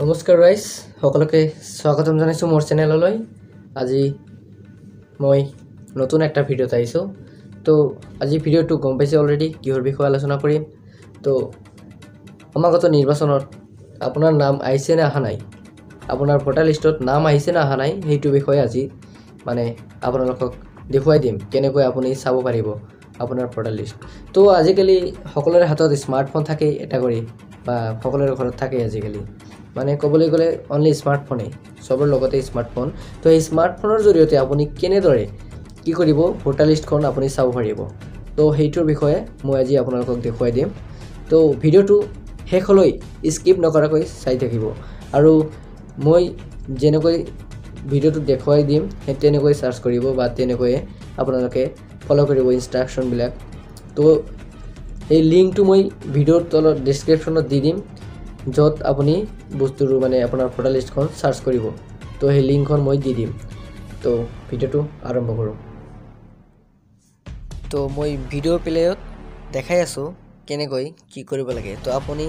নমস্কাৰ গাইস সকলোকে স্বাগতম জানাইছো মোৰ চেনেললৈ। আজি মই নতুন একটা ভিডিওত আইছো। তো আজি ভিডিওটো গম পাইছে অলৰেডি কিহৰ বিষয়ে আলোচনা কৰিম। তো সমাগত নিৰ্বাচনত আপোনাৰ নাম আইছে না আহা নাই, আপোনাৰ ভোটাৰ লিষ্টত নাম আহিছে না আহা নাই, সেইটো বিষয়ে আজি মানে আপোনালোকক দেখুৱাই দিম কেনেকৈ আপুনি চাব পাৰিব আপোনাৰ ভোটাৰ লিষ্ট। তো আজিকালি সকলোৰে হাতত স্মাৰ্টফোন থাকে এটা কৰি, বা সকলোৰে ঘৰত থাকে আজিকালি, মানে ক'বলৈ গ'লে অনলি স্মাৰ্টফোনে, সবৰ লগতে স্মাৰ্টফোন। তো এই স্মাৰ্টফোনৰ জৰিয়তে আপুনি কেনেদৰে কি কৰিব ভোটাৰ লিষ্টখন আপুনি চাব পাৰিব। তো সেইটোৰ বিষয়ে মই আজি আপোনালোকক দেখুৱাই দিম। তো ভিডিওটো শেষলৈ স্কিপ নকৰাকৈ চাই থাকিব, আৰু মই যেনেকৈ ভিডিওটো দেখুৱাই দিম সেই তেনেকৈ সাৰ্চ কৰিব বা তেনেকৈ আপোনালোকে ফলো কৰিব ইনষ্ট্ৰাকশনবিলাক। তো এই লিংকটো মই ভিডিওৰ তলত ডেসক্ৰিপশনত দি দিম, য'ত আপুনি বস্তুটো মানে আপোনাৰ ভোটাৰ লিষ্টখন সাৰ্চ কৰিব। তো সেই লিংকখন মই দি দিম। তো ভিডিওটো আৰম্ভ কৰোঁ। তো মই ভিডিও প্লেয়ত দেখাই আছোঁ কেনেকৈ কি কৰিব লাগে। তো আপুনি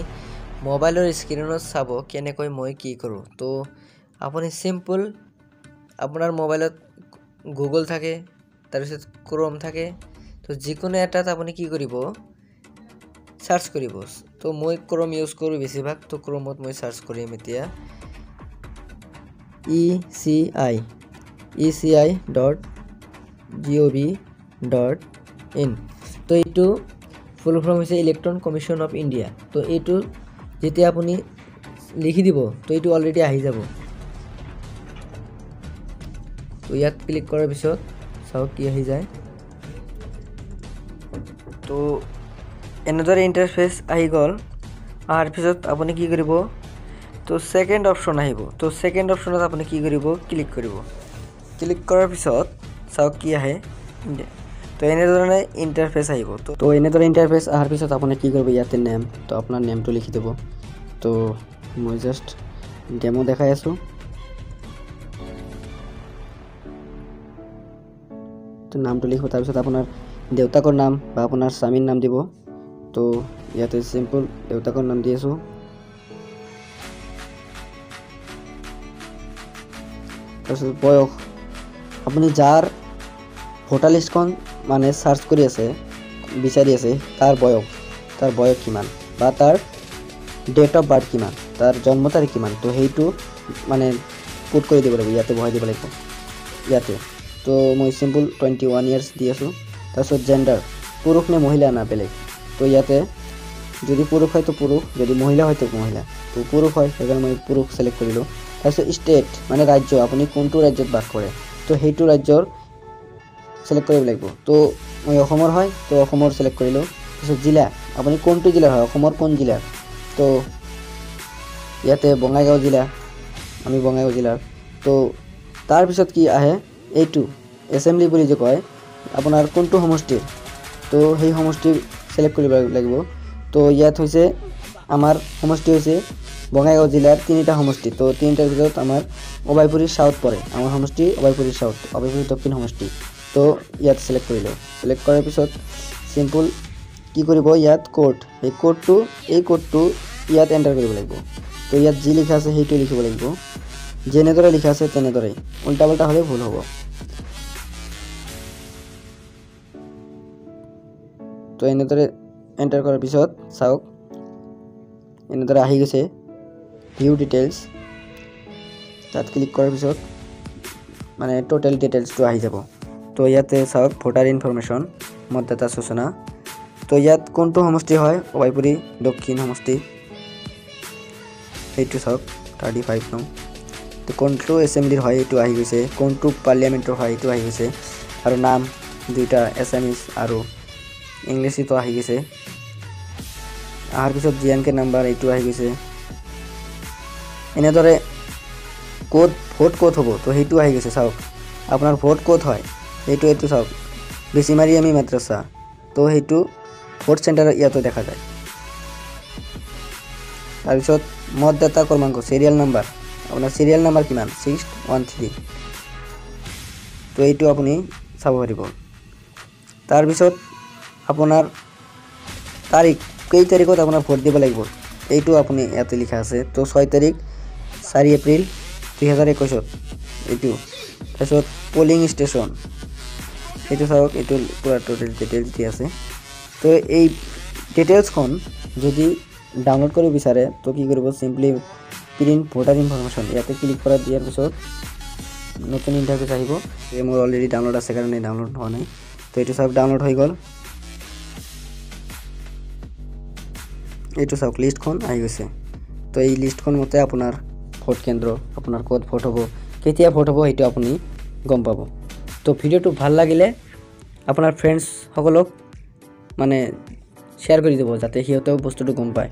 মোবাইলৰ স্ক্ৰীনত চাব কেনেকৈ মই কি কৰোঁ। তো আপুনি সিম্পল আপোনাৰ মোবাইলত গুগল থাকে, তাৰপিছত ক্ৰোম থাকে, তো যিকোনো এটাত আপুনি কি কৰিব সাৰ্চ কৰিব। তো মই ক্ৰোম ইউজ কৰোঁ বেছিভাগ, তো ক্ৰোমত মই সাৰ্চ কৰিম এতিয়া eci.gov.in। তো এইটো ফুল ফৰ্ম হৈছে ইলেক্ট্ৰন কমিশ্যন অফ ইণ্ডিয়া। তো এইটো যেতিয়া আপুনি লিখি দিব তো এইটো অলৰেডি আহি যাব। তো ইয়াত ক্লিক কৰাৰ পিছত চাওক কি আহি যায়। তো এনেদৰে ইণ্টাৰফেচ আহি গ'ল। অহাৰ পিছত আপুনি কি কৰিব, তো সেকেন্ড অপশন আহিব। তো সেকেন্ড অপশনত আপুনি কি কৰিব, ক্লিক কৰিব। ক্লিক কৰাৰ পিছত চাওক কি আহে। তো এনেধৰণে ইণ্টাৰফেচ আহিব। তো এনেদৰে ইণ্টাৰফেচ অহাৰ পিছত আপুনি কি কৰিব, ইয়াতে নেম, তো আপোনাৰ নেমটো লিখি দিব। তো মই জাষ্ট ডেমো দেখাই আছোঁ। তো নামটো লিখিব, তাৰপিছত আপোনাৰ দেউতাকৰ নাম বা আপোনাৰ স্বামীৰ নাম দিব। তো ইয়াতে সিম্পল দেউতাকৰ নাম দি আছোঁ। তাৰপিছত বয়স, আপুনি যাৰ ভোটাৰ লিষ্টখন মানে সাৰ্চ কৰি আছে, বিচাৰি আছে, তাৰ বয়স কিমান, বা তাৰ ডেট অফ বাৰ্থ কিমান, তাৰ জন্ম তাৰিখ কিমান, তো সেইটো মানে পুট কৰি দিব লাগিব, ইয়াতে বহাই দিব লাগিব ইয়াতে। তো মই সিম্পল 21 ইয়াৰ্ছ দি আছোঁ। তাৰপিছত জেণ্ডাৰ, পুৰুষ নে মহিলা না বেলেগ। তো ইয়াতে যদি পুৰুষ হয় তো পুৰুষ, যদি মহিলা হয় তো মহিলা। তো পুৰুষ হয় সেইকাৰণে মই পুৰুষ সিলেক্ট কৰিলোঁ। তাৰপিছত ষ্টেট মানে ৰাজ্য, আপুনি কোনটো ৰাজ্যত বাস কৰে, তো সেইটো ৰাজ্যৰ সিলেক্ট কৰিব লাগিব। তো মই অসমৰ হয় তো অসমৰ সিলেক্ট কৰিলোঁ। তাৰপিছত জিলা, আপুনি কোনটো জিলাৰ হয়, অসমৰ কোন জিলাৰ। তো ইয়াতে বঙাইগাঁও জিলা, আমি বঙাইগাঁও জিলাৰ। তো তাৰপিছত কি আহে, এইটো এছেম্বলি বুলি যে কয়, আপোনাৰ কোনটো সমষ্টিৰ, তো সেই সমষ্টি সিলেক্ট কৰিব লাগিব। তো ইয়াত হৈছে আমাৰ সমষ্টি হৈছে বঙাইগাঁও জিলাৰ 3টা সমষ্টি। তো 3টাৰ ভিতৰত আমাৰ অভয়পুৰী সাউথ পৰে, আমাৰ সমষ্টি অভয়পুৰী সাউথ, অভয়পুৰী দক্ষিণ সমষ্টি। তো ইয়াত সিলেক্ট কৰিলোঁ। সিলেক্ট কৰাৰ পিছত সিম্পল কি কৰিব, ইয়াত কোড, এই কোডটো ইয়াত এণ্টাৰ কৰিব লাগিব। তো ইয়াত যি লিখা আছে সেইটো লিখিব লাগিব, যেনেদৰে লিখা আছে তেনেদৰে, উল্টা পাল্টা হ'লে ভুল হ'ব। তো এনেদৰে এণ্টাৰ কৰাৰ পিছত চাওক এনেদৰে আহি গৈছে ভিউ ডিটেইলছ। তাত ক্লিক কৰাৰ পিছত মানে টোটেল ডিটেইলছটো আহি যাব। তো ইয়াতে চাওক ভোটাৰ ইনফৰমেশ্যন, মতদাতা সূচনা। তো ইয়াত কোনটো সমষ্টি হয়, অভয়পুৰী দক্ষিণ সমষ্টি, সেইটো চাওক 35 নং। তো কোনটো এছেম্বলিৰ হয় এইটো আহি গৈছে, কোনটো পাৰ্লিয়ামেণ্টৰ হয় এইটো আহি গৈছে, আৰু নাম দুইটা এছামিছ আৰু ইংলিছতো আহি গৈছে। অহাৰ পিছত জিএনকে নাম্বাৰ এইটো আহি গৈছে। এনেদৰে ভোট ক'ত হ'ব তো সেইটো আহি গৈছে। চাওক আপোনাৰ ভোট ক'ত হয় এইটো চাওক, বেছিমাৰি আমি মাদ্ৰাছা, তো সেইটো ভোট চেণ্টাৰ ইয়াতো দেখা যায়। তাৰপিছত মতদাতা ক্ৰমাংক, চিৰিয়েল নাম্বাৰ, আপোনাৰ চিৰিয়েল নাম্বাৰ কিমান 613, তো এইটো আপুনি চাব পাৰিব। তাৰপিছত আপোনাৰ তাৰিখ, কেই তাৰিখত আপোনাৰ ভোট দিব লাগিব এইটো আপুনি ইয়াতে লিখা আছে। তো 6 তাৰিখ 4 এপ্ৰিল 2021 এইটো তাৰপিছত পলিং ষ্টেচন এইটো চাওক এইটো পুৰা টোটেল ডিটেইলছ দি আছে তো এই ডিটেইলছখন যদি ডাউনলোড কৰিব বিচাৰে তো কি কৰিব সিম্পলি প্ৰিন্ট ভোটাৰ ইনফৰমেশ্যন ইয়াতে ক্লিক কৰা দিয়াৰ পিছত নতুন ইন্টাৰফেস আহিব এই মোৰ অলৰেডি ডাউনলোড আছে কাৰণে ডাউনলোড হোৱা নাই তো এইটো সব ডাউনলোড হৈ গ'ল এইটো সব লিষ্টখন আহি গৈছে তো এই লিষ্টখন মতে আপোনাৰ ভোট কেন্দ্ৰ আপোনাৰ ক'ত ভোট হ'ব কেতিয়া ভোট হ'ব সেইটো আপুনি গম পাব তো ভিডিওটো ভাল লাগিলে আপোনাৰ ফ্ৰেন্ডছ সকলক মানে শেয়াৰ কৰি দিব যাতে সিহঁতেও বস্তুটো গম পায়